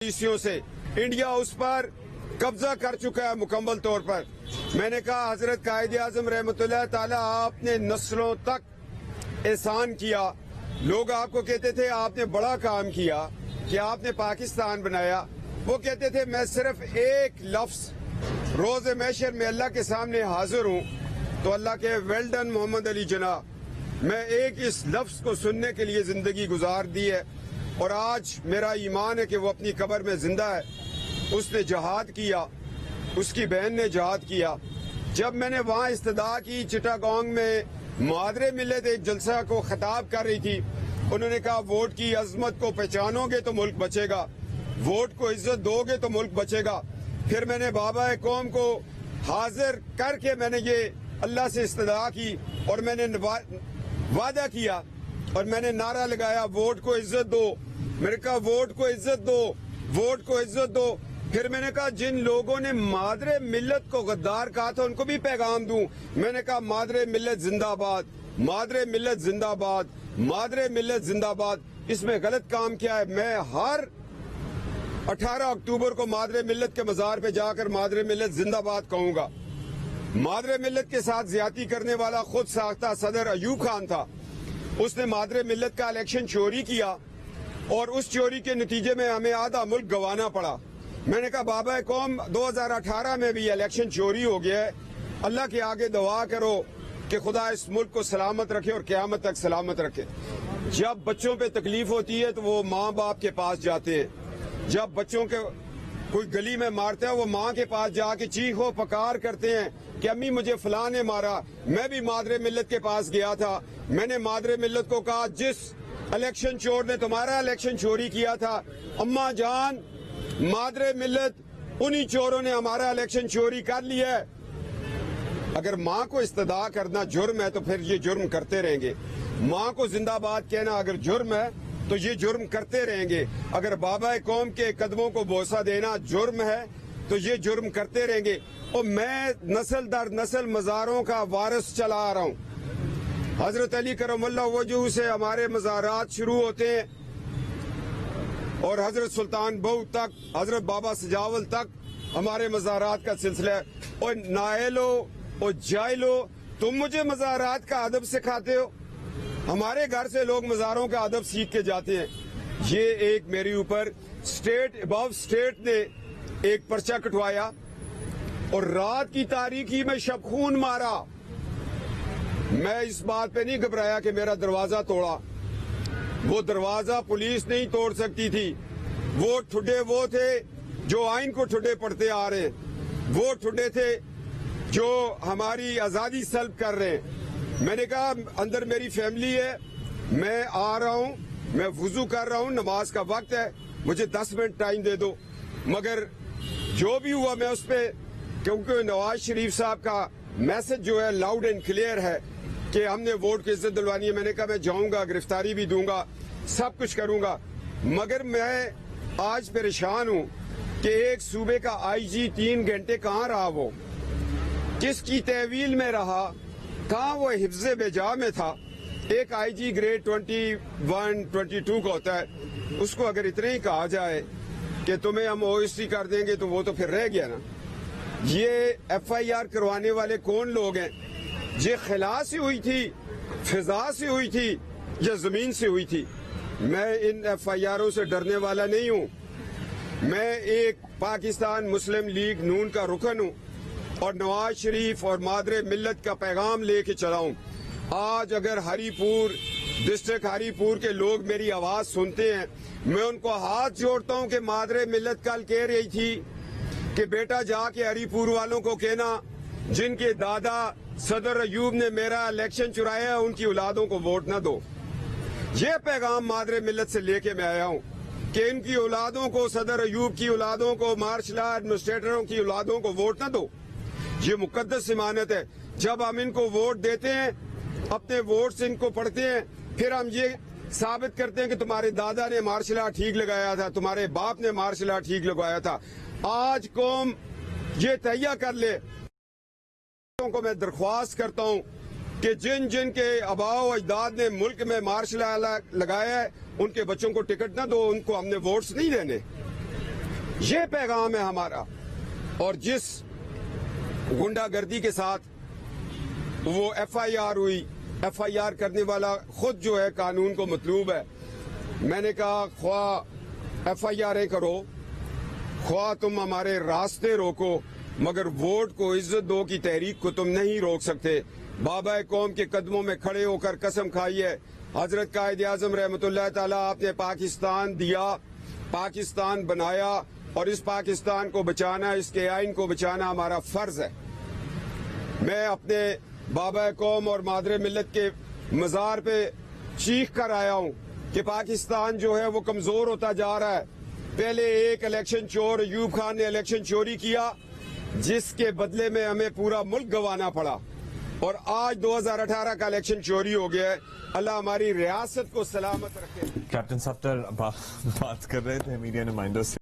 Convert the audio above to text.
पॉलिसियों से इंडिया उस पर कब्जा कर चुका है मुकम्मल तौर पर। मैंने कहा हजरत कायद आजम रहमतुल्लाह ताला आपने नस्लों तक एहसान किया। लोग आपको कहते थे आपने बड़ा काम किया कि आपने पाकिस्तान बनाया। वो कहते थे मैं सिर्फ एक लफ्ज रोज महशर में अल्लाह के सामने हाजिर हूँ तो अल्लाह के वेल डन मोहम्मद अली जना, मैं एक इस लफ्ज को सुनने के लिए जिंदगी गुजार दी है और आज मेरा ईमान है कि वो अपनी कब्र में जिंदा है। उसने जहाद किया, उसकी बहन ने जहाद किया। जब मैंने वहाँ इस्तदा की चिटागोंग में मुहादरे मिले थे, एक जलसा को खिताब कर रही थी, उन्होंने कहा वोट की अजमत को पहचानोगे तो मुल्क बचेगा, वोट को इज्जत दोगे तो मुल्क बचेगा। फिर मैंने बाबा कौम को हाजिर करके मैंने ये अल्लाह से इस्तदा की और मैंने वादा किया और मैंने नारा लगाया वोट को इज्जत दो। मैंने कहा वोट को इज्जत दो, वोट को इज्जत दो। फिर मैंने कहा जिन लोगों ने मादरे मिल्लत को गद्दार कहा था उनको भी पैगाम दूं। मैंने कहा मादरे मिल्लत जिंदाबाद, मादरे मिल्लत जिंदाबाद, मादरे मिल्लत जिंदाबाद। इसमें गलत काम किया है। मैं हर 18 अक्टूबर को मादरे मिल्लत के मजार पे जाकर मादरे मिल्लत जिंदाबाद कहूंगा। मादरे मिल्लत के साथ ज्यादती करने वाला खुद साख्ता सदर अयूब खान था। उसने मादरे मिल्लत का इलेक्शन चोरी किया और उस चोरी के नतीजे में हमें आधा मुल्क गंवाना पड़ा। मैंने कहा बाबा कौम 2018 में भी इलेक्शन चोरी हो गया है। अल्लाह के आगे दुआ करो कि खुदा इस मुल्क को सलामत रखे और क़यामत तक सलामत रखे। जब बच्चों पे तकलीफ होती है तो वो माँ बाप के पास जाते हैं। जब बच्चों के कोई गली में मारता है वो माँ के पास जाके चीखो पकार करते हैं कि अम्मी मुझे फलां ने मारा। मैं भी मादरे मिल्लत के पास गया था। मैंने मादरे मिल्लत को कहा जिस इलेक्शन चोर ने तुम्हारा इलेक्शन चोरी किया था, अम्मा जान मादरे मिल्लत उन्हीं चोरों ने हमारा इलेक्शन चोरी कर लिया है। अगर माँ को इस्तदा करना जुर्म है तो फिर ये जुर्म करते रहेंगे। माँ को जिंदाबाद कहना अगर जुर्म है तो ये जुर्म करते रहेंगे। अगर बाबा कौम के कदमों को बोसा देना जुर्म है तो ये जुर्म करते रहेंगे। और मैं नस्ल दर नस्ल मज़ारों का वारिस चला आ रहा हूँ। हजरत अली करमल्लाह वजहू से हमारे मज़ारात शुरू होते हैं और हजरत सुल्तान बहू तक, हजरत बाबा सजावल तक हमारे मज़ारात का सिलसिला है। और नायलो और जायलो, तुम मुझे मज़ारात का अदब सिखाते हो। हमारे घर से लोग मज़ारों का अदब सीख के जाते हैं। ये एक मेरे ऊपर स्टेट अबव स्टेट ने एक पर्चा कटवाया और रात की तारीकी में शबखून मारा। मैं इस बात पे नहीं घबराया कि मेरा दरवाजा तोड़ा। वो दरवाजा पुलिस नहीं तोड़ सकती थी। वो ठुड्डे वो थे जो आइन को ठुड्डे पढ़ते आ रहे हैं। वो ठुड्डे थे जो हमारी आजादी सल्ब कर रहे हैं। मैंने कहा अंदर मेरी फैमिली है, मैं आ रहा हूँ, मैं वुजू कर रहा हूँ, नमाज का वक्त है, मुझे 10 मिनट टाइम दे दो। मगर जो भी हुआ मैं उस पर, क्योंकि नवाज शरीफ साहब का मैसेज जो है लाउड एंड क्लियर है कि हमने वोट की इज्जत दिलवानी है। मैंने कहा मैं जाऊंगा, गिरफ्तारी भी दूंगा, सब कुछ करूंगा। मगर मैं आज परेशान हूँ कि एक सूबे का आईजी 3 घंटे कहाँ रहा, वो किसकी तहवील में रहा, कहाँ वो हिफ्ज़े बेजा में था। एक आईजी ग्रेड 21, 22 का होता है, उसको अगर इतने ही कहा जाए कि तुम्हें हम ओएसटी कर देंगे तो वो तो फिर रह गया ना। ये FIR करवाने वाले कौन लोग हैं? ये खिला से हुई थी, फिजा से हुई थी या जमीन से हुई थी? मैं इन FIRों से डरने वाला नहीं हूँ। मैं एक पाकिस्तान मुस्लिम लीग नून का रुकन हूँ और नवाज शरीफ और मादरे मिल्लत का पैगाम लेके चला हूँ। आज अगर हरीपुर डिस्ट्रिक्ट हरीपुर के लोग मेरी आवाज सुनते हैं, मैं उनको हाथ जोड़ता हूँ कि मादरे मिल्लत कल कह रही थी कि बेटा जाके हरीपुर वालों को कहना जिनके दादा सदर अयूब ने मेरा इलेक्शन चुराया है उनकी औलादों को वोट न दो। ये पैगाम मादरे मिल्लत से लेके मैं आया हूँ कि इनकी औलादों को, सदर अयूब की औलादों को, मार्शल लॉ एडमिनिस्ट्रेटरों की औलादों को वोट न दो। ये मुकद्दस इमानत है। जब हम इनको वोट देते हैं, अपने वोट से इनको पढ़ते हैं, फिर हम ये साबित करते हैं कि तुम्हारे दादा ने मार्शल लॉ ठीक लगाया था, तुम्हारे बाप ने मार्शल लॉ ठीक लगाया था। आज कौम ये तैयार कर ले। को मैं दरख्वास्त करता हूँ कि जिन जिन के आबाओ अजदाद ने मुल्क में मार्शल लॉ लगाया है उनके बच्चों को टिकट न दो, उनको हमने वोट्स नहीं देने। یہ پیغام ہے ہمارا. اور جس گنڈا گردی کے ساتھ وہ ایف آئی آر ہوئی, ایف آئی آر کرنے والا خود جو ہے قانون کو مطلوب ہے. میں نے کہا خواہ ایف آئی آر کرو, خواہ تم ہمارے راستے روکو, مگر ووٹ کو عزت دو کی تحریک کو تم نہیں روک سکتے. بابا قوم کے قدموں میں کھڑے ہو کر قسم کھائی ہے. حضرت قائد اعظم رحمۃ اللہ تعالیٰ, آپ نے پاکستان دیا, پاکستان بنایا, اور اس پاکستان کو بچانا, اس کے آئین کو بچانا ہمارا فرض ہے. میں اپنے بابا قوم اور مادر ملت کے مزار پہ چیخ کر آیا ہوں کہ پاکستان جو ہے وہ کمزور ہوتا جا رہا ہے. پہلے ایک الیکشن چور ایوب خان نے الیکشن چوری کیا, جس کے بدلے میں ہمیں پورا ملک گنوانا پڑا, اور آج 2018 کا الیکشن چوری ہو گیا ہے. اللہ ہماری ریاست کو سلامت رکھے. کیپٹن صاحب بات کر رہے تھے میڈیا نمائندوں سے.